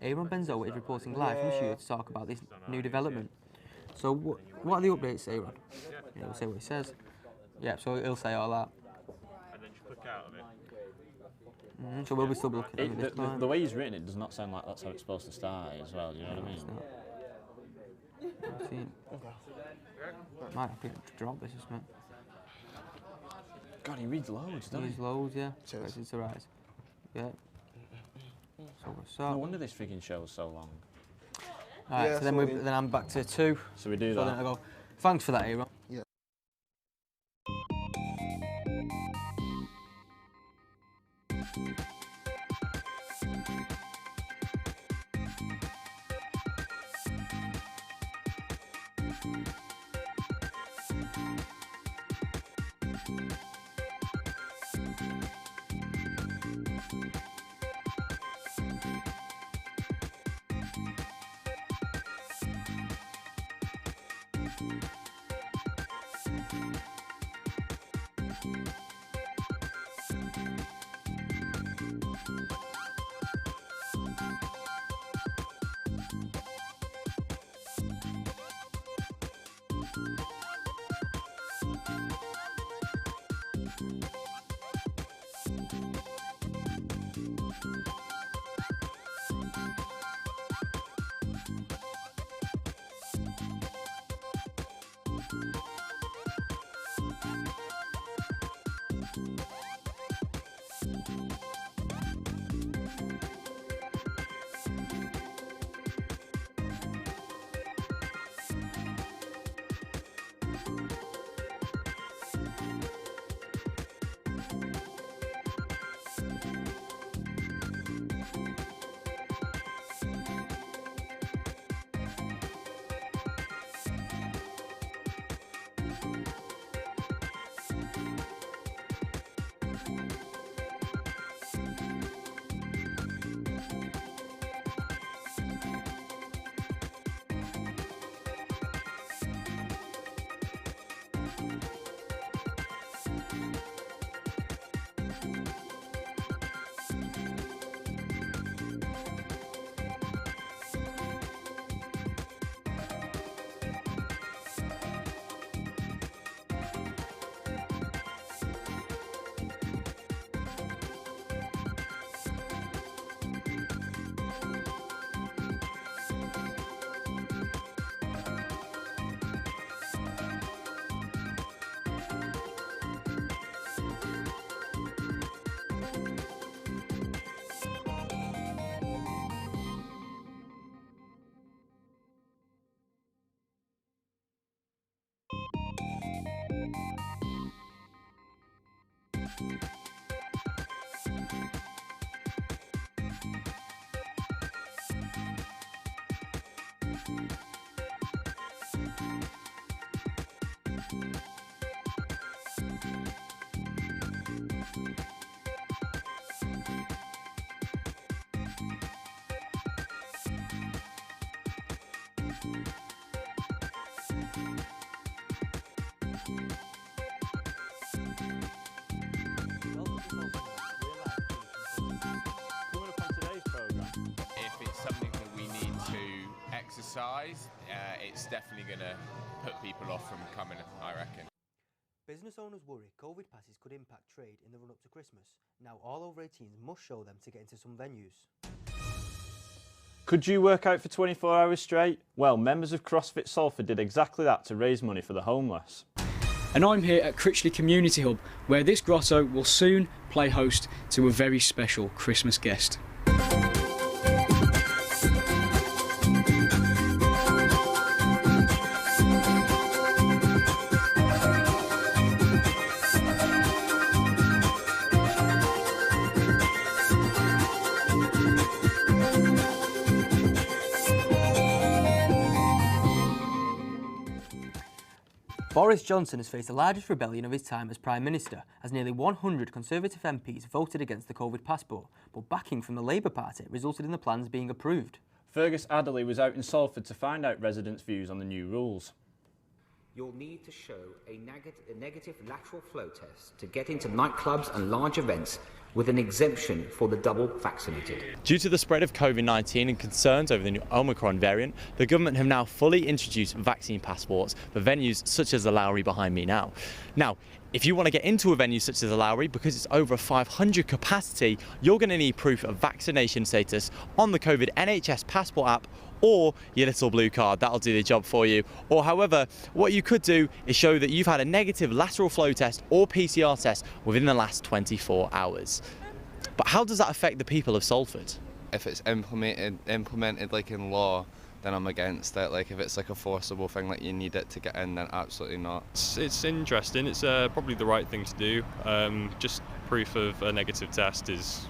Aaron Benzoa is reporting live from Shire to talk about this new development. So what are the updates, Aaron? Yeah, we'll see what he says. Yeah, so he'll say all that. And then just click out of it. So we'll be still looking at this plan. The way he's written it does not sound like that's how it's supposed to start as well, you know what I mean? It's not. Might have to drop this, isn't it? God, he reads loads, doesn't he? He reads loads, yeah. It's to rise. Yeah. So what's up? No wonder this freaking show's so long. Alright, so then I'm back to 2. So we do so that. Then I go, thanks for that, Aaron. Yeah. Exercise, it's definitely going to put people off from coming, I reckon. Business owners worry COVID passes could impact trade in the run-up to Christmas. Now all over 18s must show them to get into some venues. Could you work out for 24 hours straight? Well, members of Crossfit Salford did exactly that to raise money for the homeless. And I'm here at Critchley Community Hub, where this grotto will soon play host to a very special Christmas guest. Boris Johnson has faced the largest rebellion of his time as Prime Minister, as nearly 100 Conservative MPs voted against the COVID passport, but backing from the Labour Party resulted in the plans being approved. Fergus Adderley was out in Salford to find out residents' views on the new rules. you'll need to show a negative lateral flow test to get into nightclubs and large events with an exemption for the double vaccinated. Due to the spread of COVID-19 and concerns over the new Omicron variant, the government have now fully introduced vaccine passports for venues such as the Lowry behind me now. Now, if you want to get into a venue such as the Lowry, because it's over 500 capacity, you're going to need proof of vaccination status on the COVID NHS passport app or your little blue card. That'll do the job for you. Or however, what you could do is show that you've had a negative lateral flow test or PCR test within the last 24 hours. But how does that affect the people of Salford? If it's implemented like in law, then I'm against it. Like if it's like a forcible thing, like you need it to get in, then absolutely not. It's interesting. It's probably the right thing to do. Just proof of a negative test is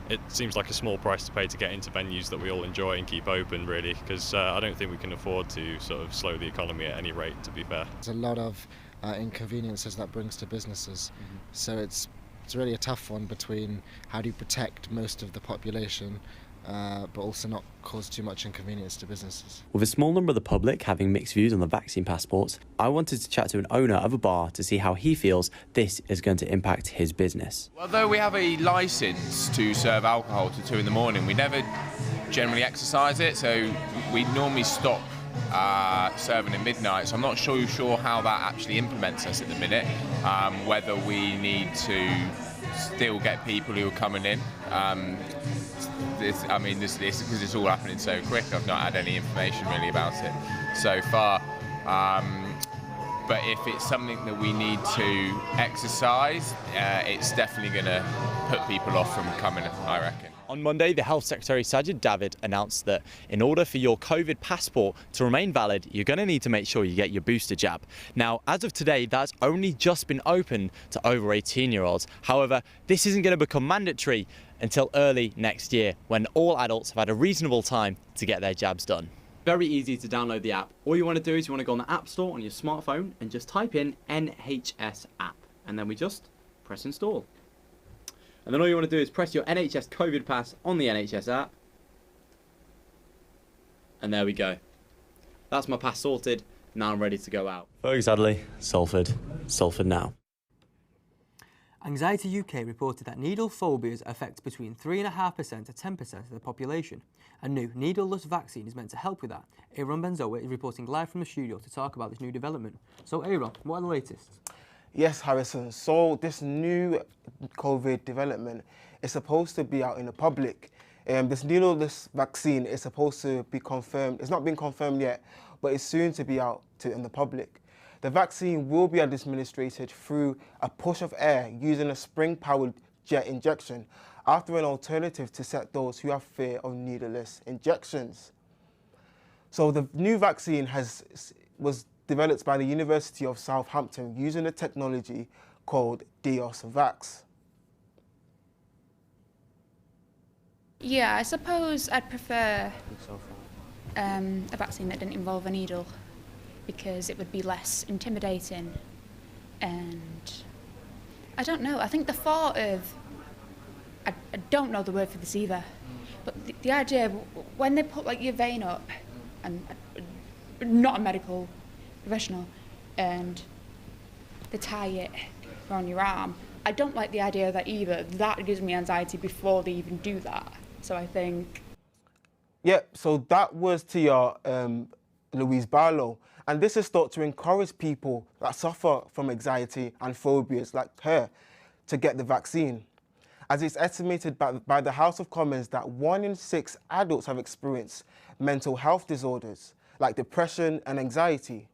it seems like a small price to pay to get into venues that we all enjoy and keep open, really, because I don't think we can afford to sort of slow the economy at any rate, to be fair. There's a lot of inconveniences that brings to businesses, so it's really a tough one between how do you protect most of the population but also not cause too much inconvenience to businesses. With a small number of the public having mixed views on the vaccine passports, I wanted to chat to an owner of a bar to see how he feels this is going to impact his business. Although we have a licence to serve alcohol till 2 in the morning, we never generally exercise it, so we normally stop serving at midnight. So I'm not sure how that actually implements us at the minute, whether we need to still get people who are coming in. This because it's all happening so quick, I've not had any information really about it so far. But if it's something that we need to exercise, it's definitely going to put people off from coming, I reckon. On Monday, the Health Secretary Sajid David announced that in order for your COVID passport to remain valid, you're going to need to make sure you get your booster jab. Now, as of today, that's only just been open to over 18-year-olds. However, this isn't going to become mandatory until early next year, when all adults have had a reasonable time to get their jabs done. Very easy to download the app. All you want to do is you want to go on the App Store on your smartphone and just type in NHS app, and then we just press install. And then all you want to do is press your NHS COVID pass on the NHS app, and there we go. That's my pass sorted. Now I'm ready to go out. Folks, Adley, Salford Now. Anxiety UK reported that needle phobias affect between 3.5% to 10% of the population. A new needleless vaccine is meant to help with that. Aaron Benzoa is reporting live from the studio to talk about this new development. So Aaron, what are the latest? Yes, Harrison. So this new COVID development is supposed to be out in the public. This needleless vaccine is supposed to be confirmed. It's not been confirmed yet, but it's soon to be out in the public. The vaccine will be administered through a push of air using a spring-powered jet injection after an alternative to set those who have fear of needleless injections. So the new vaccine was developed by the University of Southampton using a technology called DeosVax. Yeah, I suppose I'd prefer a vaccine that didn't involve a needle, because it would be less intimidating, and I don't know, I think the thought of, I don't know the word for this either, but the idea of when they put like your vein up, and not a medical professional, and they tie it around your arm, I don't like the idea of that either. That gives me anxiety before they even do that, so I think... Yeah, so that was to your Louise Barlow. And this is thought to encourage people that suffer from anxiety and phobias like her to get the vaccine. As it's estimated by the House of Commons that 1 in 6 adults have experienced mental health disorders like depression and anxiety.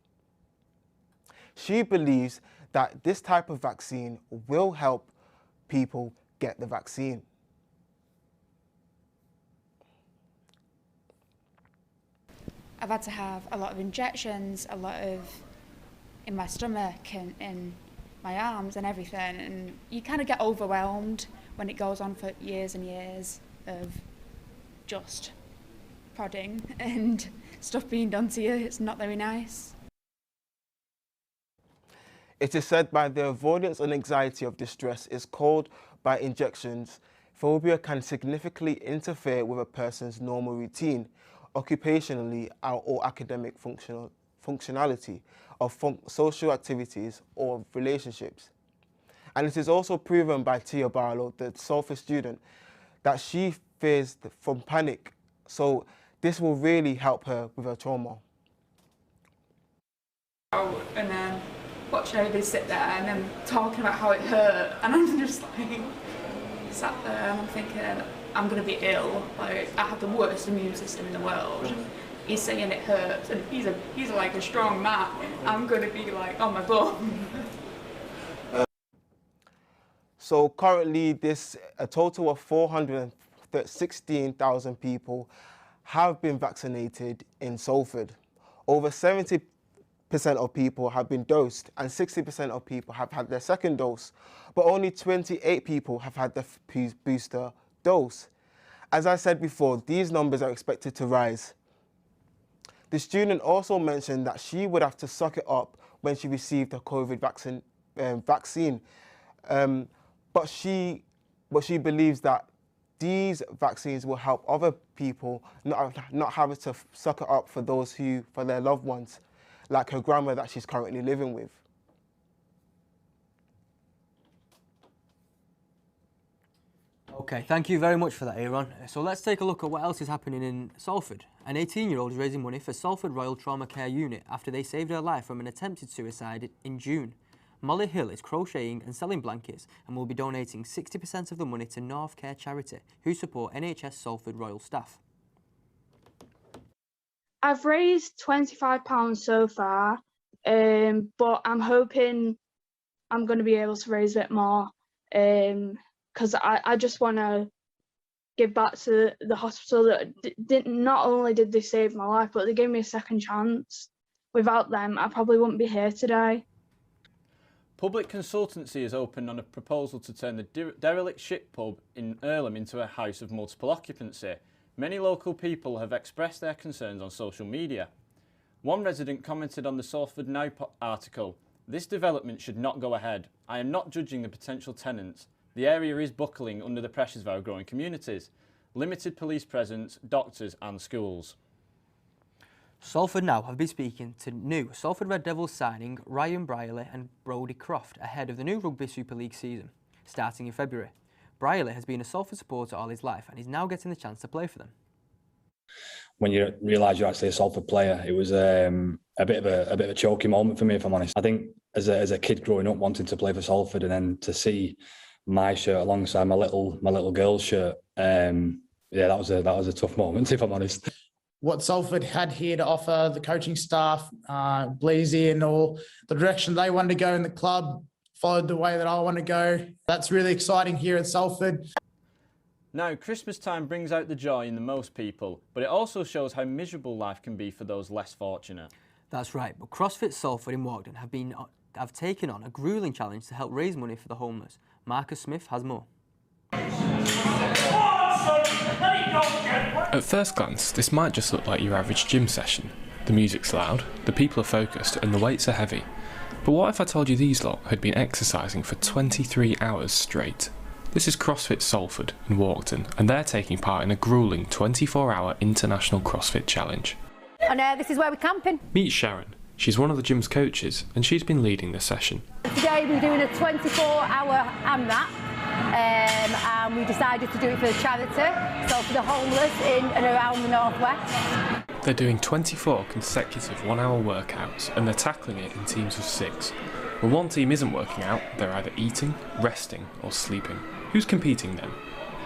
She believes that this type of vaccine will help people get the vaccine. I've had to have a lot of injections, a lot of in my stomach and in my arms and everything, and you kind of get overwhelmed when it goes on for years and years of just prodding and stuff being done to you. It's not very nice. It is said by the avoidance and anxiety of distress is caused by injections. Phobia can significantly interfere with a person's normal routine, occupationally or academic functionality of social activities or relationships. And it is also proven by Tia Barlow, the Salford student, that she fears from panic. So this will really help her with her trauma. And then watching everybody sit there and then talking about how it hurt, and I'm just like sat there and I'm thinking, I'm gonna be ill. Like, I have the worst immune system in the world. He's saying it hurts, and he's like a strong man. I'm gonna be like on my bum. So currently, a total of 416,000 people have been vaccinated in Salford. Over 70% of people have been dosed, and 60% of people have had their second dose, but only 28 people have had the booster dose. As I said before, these numbers are expected to rise. The student also mentioned that she would have to suck it up when she received the COVID vaccine. But she believes that these vaccines will help other people not having to suck it up for for their loved ones, like her grandma that she's currently living with. Okay, thank you very much for that, Aaron. So let's take a look at what else is happening in Salford. An 18-year-old is raising money for Salford Royal Trauma Care Unit after they saved her life from an attempted suicide in June. Molly Hill is crocheting and selling blankets and will be donating 60% of the money to North Care Charity, who support NHS Salford Royal staff. I've raised £25 so far, but I'm hoping I'm going to be able to raise a bit more, because I just want to give back to the hospital that not only did they save my life, but they gave me a second chance. Without them, I probably wouldn't be here today. Public consultancy is opened on a proposal to turn the derelict ship pub in Earlham into a house of multiple occupancy. Many local people have expressed their concerns on social media. One resident commented on the Salford Now article, "This development should not go ahead. I am not judging the potential tenants. The area is buckling under the pressures of our growing communities. Limited police presence, doctors and schools." Salford Now have been speaking to new Salford Red Devils signing Ryan Brierley and Brodie Croft ahead of the new Rugby Super League season, starting in February. Brierley has been a Salford supporter all his life and is now getting the chance to play for them. When you realise you're actually a Salford player, it was a bit of a choking moment for me, if I'm honest. I think as a kid growing up wanting to play for Salford, and then to see my shirt alongside my little girl's shirt, yeah, that was a tough moment, if I'm honest. What Salford had here to offer, the coaching staff, Bleasy and all, the direction they wanted to go in the club, followed the way that I want to go. That's really exciting here at Salford. Now, Christmas time brings out the joy in the most people, but it also shows how miserable life can be for those less fortunate. That's right, but Crossfit Salford in Walkden have taken on a gruelling challenge to help raise money for the homeless. Marcus Smith has more. At first glance, this might just look like your average gym session. The music's loud, the people are focused, and the weights are heavy. But what if I told you these lot had been exercising for 23 hours straight? This is CrossFit Salford in Walkden, and they're taking part in a gruelling 24-hour international CrossFit challenge. And this is where we're camping. Meet Sharon. She's one of the gym's coaches, and she's been leading the session. Today we're doing a 24-hour AMRAP. And we decided to do it for the charity, so for the homeless in and around the northwest. They're doing 24 consecutive 1-hour workouts, and they're tackling it in teams of 6. When one team isn't working out, they're either eating, resting or sleeping. Who's competing then?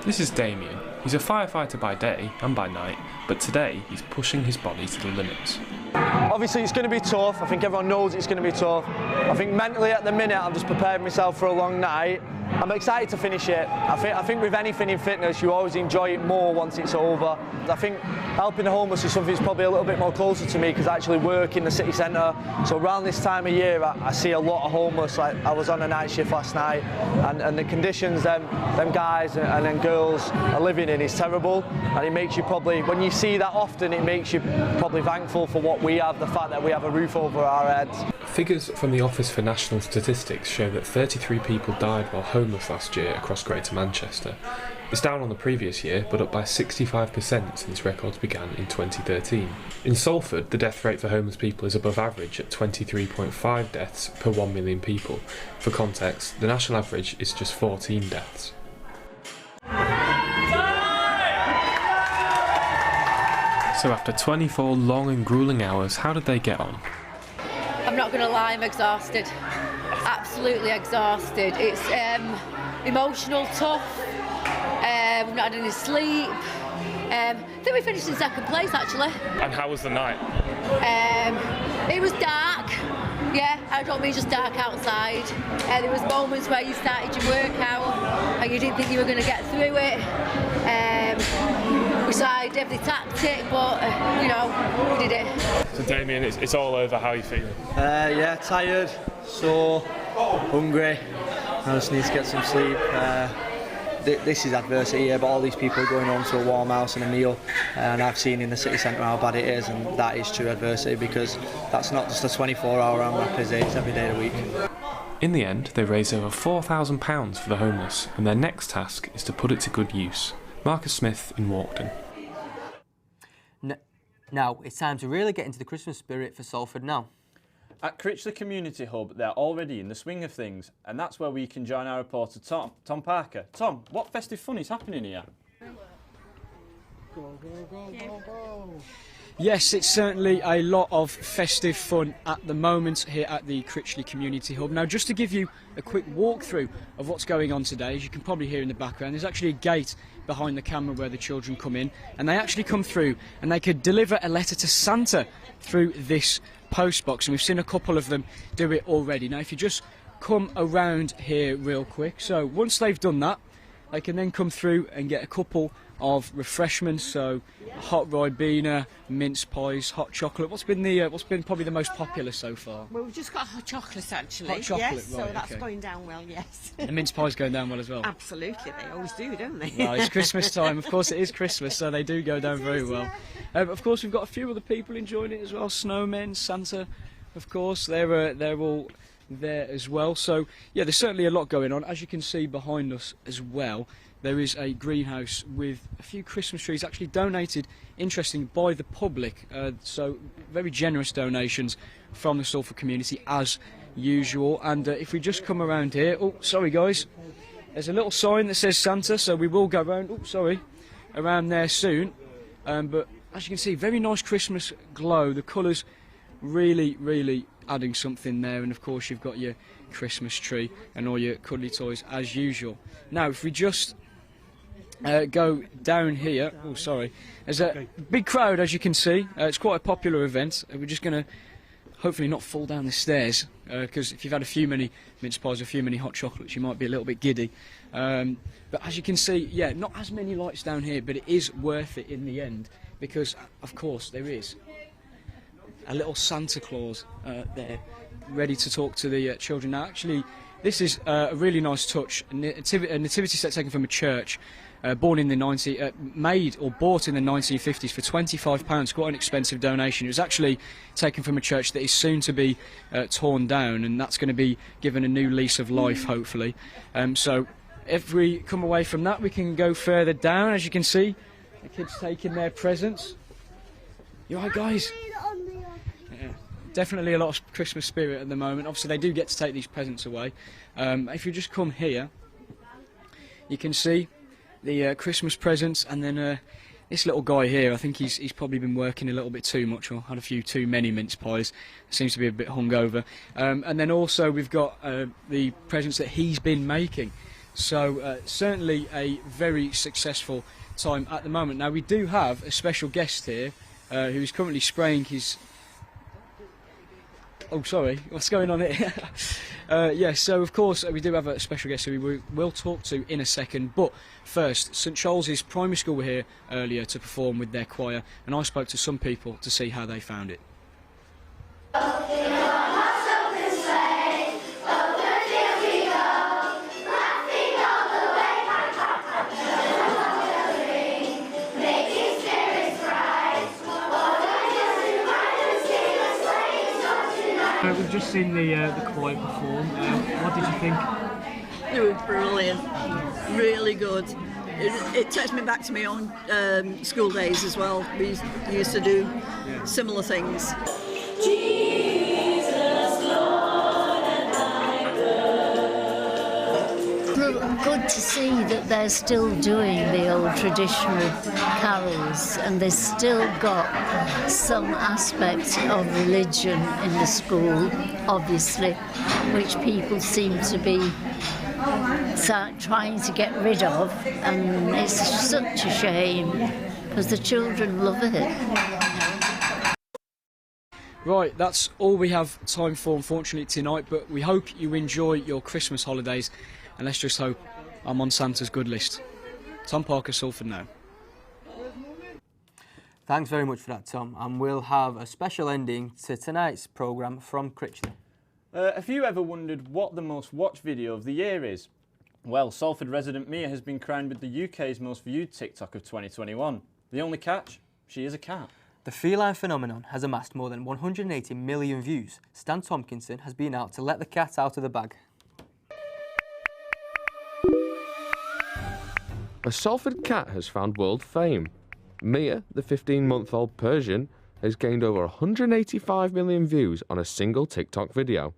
This is Damien. He's a firefighter by day and by night, but today he's pushing his body to the limits. Obviously it's going to be tough. I think everyone knows it's going to be tough. I think mentally at the minute I'm just preparing myself for a long night. I'm excited to finish it. I think with anything in fitness you always enjoy it more once it's over. I think helping the homeless is something that's probably a little bit more closer to me because I actually work in the city centre. So around this time of year I see a lot of homeless. Like I was on a night shift last night and the conditions them guys and then girls are living in is terrible, and it makes you probably, when you see that often, it makes you probably thankful for what we have, the fact that we have a roof over our heads. Figures from the Office for National Statistics show that 33 people died while homeless last year across Greater Manchester. It's down on the previous year, but up by 65% since records began in 2013. In Salford, the death rate for homeless people is above average at 23.5 deaths per 1 million people. For context, the national average is just 14 deaths. So after 24 long and gruelling hours, how did they get on? I'm not going to lie, I'm exhausted. Absolutely exhausted. It's emotional, tough. We've not had any sleep. I think we finished in second place actually. And how was the night? It was dark. Yeah, I don't mean just dark outside. There was moments where you started your workout and you didn't think you were going to get through it. We tried every tactic, but you know, we did it. So Damien, it's all over. How are you feeling? Yeah, tired, sore, hungry. I just need to get some sleep. This is adversity here, but all these people are going home to a warm house and a meal, and I've seen in the city centre how bad it is, and that is true adversity, because that's not just a 24-hour AMRAP, is it? It's every day of the week. In the end, they raised over £4,000 for the homeless, and their next task is to put it to good use. Marcus Smith in Walkden. Now, it's time to really get into the Christmas spirit for Salford Now. At Critchley Community Hub, they're already in the swing of things, and that's where we can join our reporter Tom Parker. Tom, what festive fun is happening here? Go, go, go, go, go. Yes, it's certainly a lot of festive fun at the moment here at the Critchley Community Hub. Now, just to give you a quick walkthrough of what's going on today, as you can probably hear in the background, there's actually a gate behind the camera where the children come in, and they actually come through and they could deliver a letter to Santa through this post box, and we've seen a couple of them do it already. Now, if you just come around here real quick, so once they've done that, they can then come through and get a couple of refreshments, so hot Ribena, mince pies, hot chocolate. What's been probably the most popular so far? Well, we've just got hot chocolate actually. Hot chocolate, yes, right, so that's okay. going down well, yes. And the mince pie's going down well as well? Absolutely, they always do, don't they? Well, it's Christmas time, of course it is Christmas, so they do go down very well. Of course, we've got a few other people enjoying it as well. Snowmen, Santa, of course, they're all there as well. So yeah, there's certainly a lot going on. As you can see behind us as well, there is a greenhouse with a few Christmas trees actually donated, interesting, by the public. So very generous donations from the Salford community as usual. And if we just come around here, oh sorry guys, there's a little sign that says Santa, so we will go around, oh sorry, around there soon. But as you can see, very nice Christmas glow. The colours really adding something there, and of course you've got your Christmas tree and all your cuddly toys as usual. Now if we just go down here, oh sorry, there's a big crowd as you can see. It's quite a popular event. We're just going to hopefully not fall down the stairs, because if you've had a few many mince pies, a few many hot chocolates, you might be a little bit giddy. But as you can see, yeah, not as many lights down here, but it is worth it in the end, because of course there is a little Santa Claus there, ready to talk to the children. Now actually, this is a really nice touch, a nativity set taken from a church, bought in the 1950s for £25, quite an expensive donation. It was actually taken from a church that is soon to be torn down, and that's going to be given a new lease of life, hopefully. So if we come away from that, we can go further down. As you can see, the kids taking their presents. You alright, guys? Yeah, definitely a lot of Christmas spirit at the moment. Obviously, they do get to take these presents away. If you just come here, you can see the Christmas presents, and then this little guy here, I think he's probably been working a little bit too much, or had a few too many mince pies. Seems to be a bit hungover. And then also we've got the presents that he's been making. So certainly a very successful time at the moment. Now we do have a special guest here who's currently spraying his... Oh, sorry, what's going on here? Yes, so of course we do have a special guest who we will talk to in a second, but first, St Charles's Primary School were here earlier to perform with their choir, and I spoke to some people to see how they found it. We've just seen the choir perform. What did you think? They were brilliant, really good. it takes me back to my own school days as well. We used to do similar things. Good to see that they're still doing the old traditional carols, and they've still got some aspect of religion in the school, obviously, which people seem to be trying to get rid of, and it's such a shame because the children love it. Right, that's all we have time for, unfortunately, tonight, but we hope you enjoy your Christmas holidays, and let's just hope I'm on Santa's good list. Tom Parker, Salford Now. Thanks very much for that, Tom, and we'll have a special ending to tonight's programme from Critchley. Have you ever wondered what the most watched video of the year is? Well, Salford resident Mia has been crowned with the UK's most viewed TikTok of 2021. The only catch? She is a cat. The feline phenomenon has amassed more than 180 million views. Stan Tompkinson has been out to let the cat out of the bag. A Salford cat has found world fame. Mia, the 15-month-old Persian, has gained over 185 million views on a single TikTok video,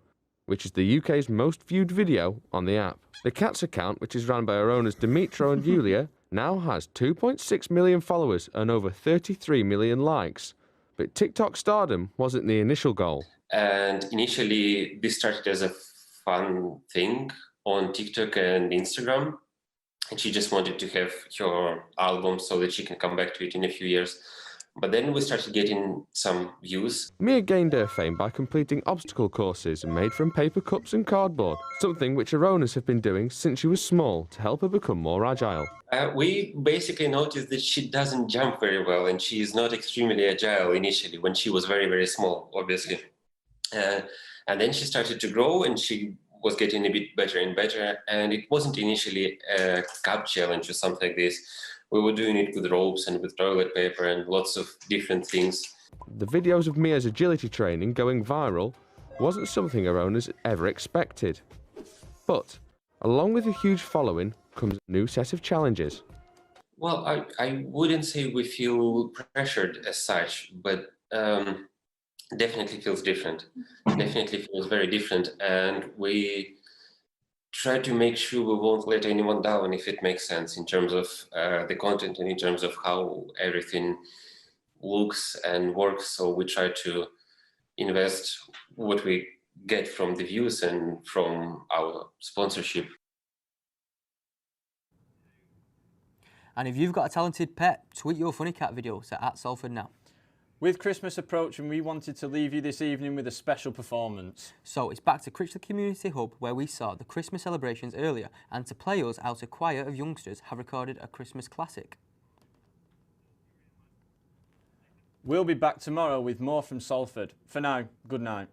which is the UK's most viewed video on the app. The cat's account, which is run by her owners Dimitro and Yulia, now has 2.6 million followers and over 33 million likes. But TikTok stardom wasn't the initial goal. And initially, this started as a fun thing on TikTok and Instagram. And she just wanted to have her album so that she can come back to it in a few years. But then we started getting some views. Mia gained her fame by completing obstacle courses made from paper cups and cardboard, something which her owners have been doing since she was small to help her become more agile. We basically noticed that she doesn't jump very well, and she is not extremely agile initially when she was very, very small, obviously. And then she started to grow, and she was getting a bit better and better, and it wasn't initially a cup challenge or something like this. We were doing it with ropes and with toilet paper and lots of different things. The videos of Mia's agility training going viral wasn't something her owners ever expected. But, along with a huge following comes a new set of challenges. Well, I wouldn't say we feel pressured as such, but definitely feels different. Definitely feels very different, and we try to make sure we won't let anyone down, if it makes sense, in terms of the content and in terms of how everything looks and works. So we try to invest what we get from the views and from our sponsorship. And if you've got a talented pet, tweet your funny cat videos at @Salford Now. With Christmas approaching, we wanted to leave you this evening with a special performance. So it's back to Critchley Community Hub, where we saw the Christmas celebrations earlier, and to play us out, a choir of youngsters have recorded a Christmas classic. We'll be back tomorrow with more from Salford. For now, good night.